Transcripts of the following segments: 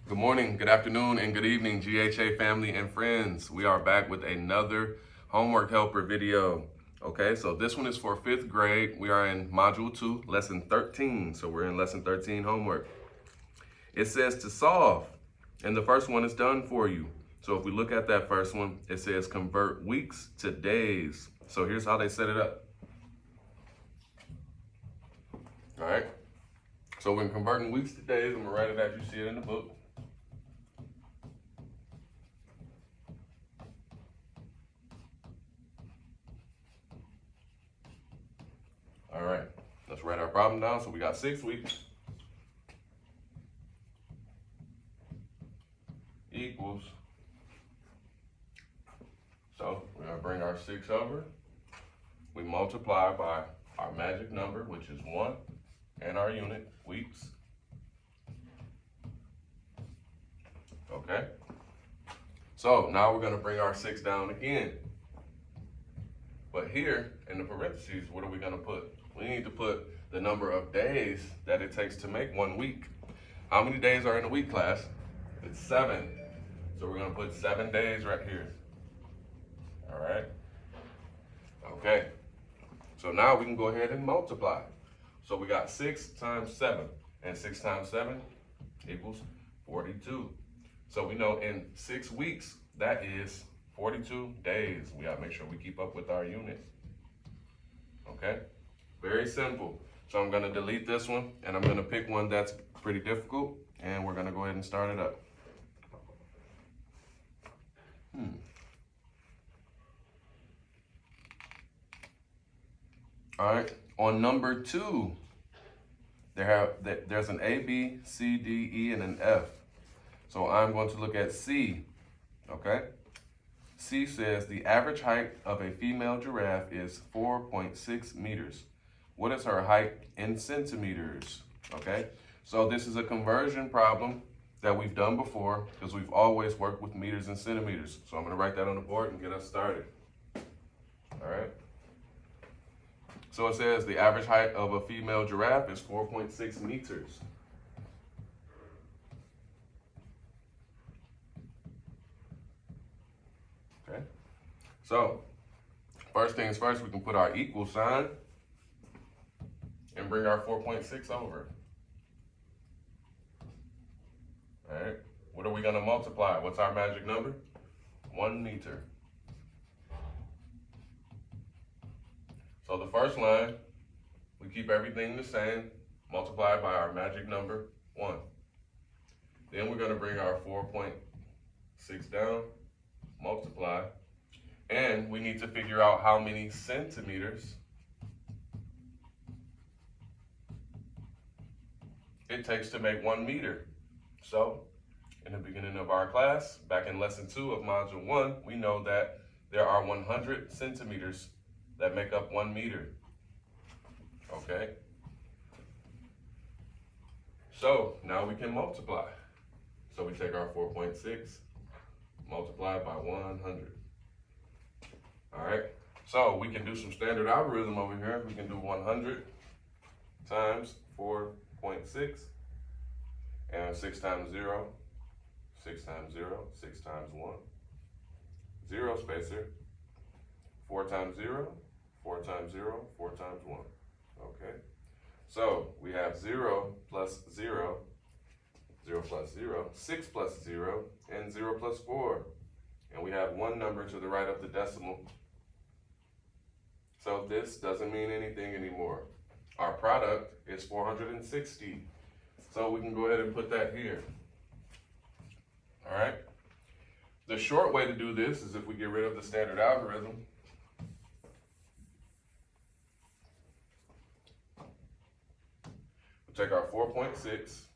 Good morning, good afternoon, and good evening, GHA family and friends. We are back with another homework helper video. Okay, so this one is for 5th grade. We are in Module 2, Lesson 13. So we're in Lesson 13 homework. It says to solve, and the first one is done for you. So if we look at that first one, it says convert weeks to days. So here's how they set it up. All right, so when converting weeks to days, I'm gonna write it as you see it in the book. All right, let's write our problem down. So we got 6 weeks equals, so we're gonna bring our 6 over. We multiply by our magic number, which is 1, and our unit, weeks. Okay, so now we're gonna bring our 6 down again. But here in the parentheses, what are we gonna put? We need to put the number of days that it takes to make 1 week. How many days are in a week, class? It's 7. So we're gonna put 7 days right here. All right. Okay. So now we can go ahead and multiply. So we got 6 times 7, and 6 times 7 equals 42. So we know in 6 weeks, that is 42 days. We gotta make sure we keep up with our units. Okay, very simple. So I'm gonna delete this one, and I'm gonna pick one that's pretty difficult, and we're gonna go ahead and start it up. All right, on number 2, there's an A, B, C, D, E, and an F. So I'm going to look at C, okay? C says the average height of a female giraffe is 4.6 meters. What is her height in centimeters? Okay, so this is a conversion problem that we've done before because we've always worked with meters and centimeters. So I'm gonna write that on the board and get us started. All right. So it says the average height of a female giraffe is 4.6 meters. Okay. So first things first, we can put our equal sign and bring our 4.6 over. All right, what are we gonna multiply? What's our magic number? 1 meter. So the first line, we keep everything the same, multiply by our magic number, 1. Then we're gonna bring our 4.6 down, multiply, and we need to figure out how many centimeters it takes to make 1 meter. So, in the beginning of our class, back in lesson 2 of module 1, we know that there are 100 centimeters that make up 1 meter. Okay? So, now we can multiply. So we take our 4.6, multiply by 100. All right? So we can do some standard algorithm over here. We can do 100 times 4.6. And 6 times 0, 6 times 0, 6 times 1, 0 spacer, 4 times 0, 4 times 0, 4 times 1. Okay, so we have 0 plus 0, 0 plus 0, 6 plus 0, and 0 plus 4. And we have one number to the right of the decimal. So this doesn't mean anything anymore. Our product is 460. So we can go ahead and put that here. All right. The short way to do this is if we get rid of the standard algorithm. We take our 4.6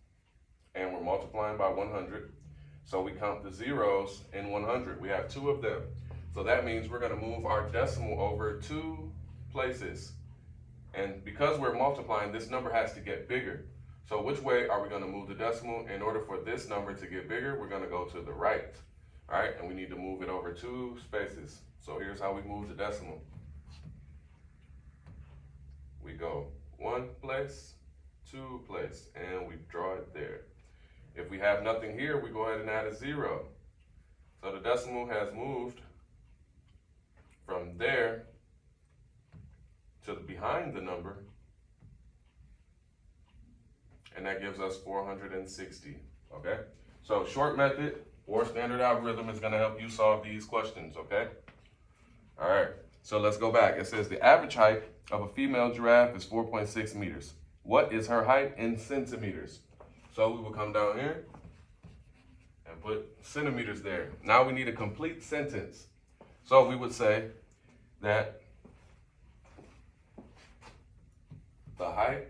and we're multiplying by 100. So we count the zeros in 100. We have 2 of them. So that means we're going to move our decimal over 2 places. And because we're multiplying, this number has to get bigger. So which way are we going to move the decimal? In order for this number to get bigger, we're going to go to the right. All right, and we need to move it over 2 spaces. So here's how we move the decimal. We go 1 place, 2 place, and we draw it there. If we have nothing here, we go ahead and add a 0. So the decimal has moved from there to behind the number, and that gives us 460, okay? So short method or standard algorithm is gonna help you solve these questions, okay? All right, so let's go back. It says the average height of a female giraffe is 4.6 meters. What is her height in centimeters? So we will come down here and put centimeters there. Now we need a complete sentence. So we would say that the height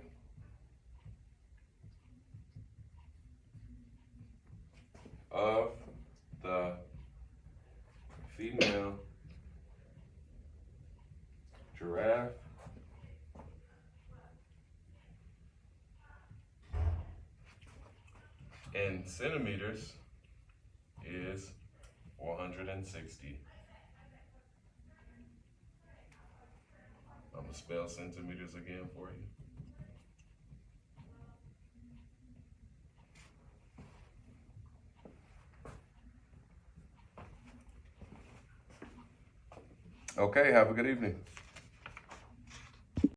of the female giraffe in centimeters is 460. I'm gonna spell centimeters again for you. Okay, have a good evening.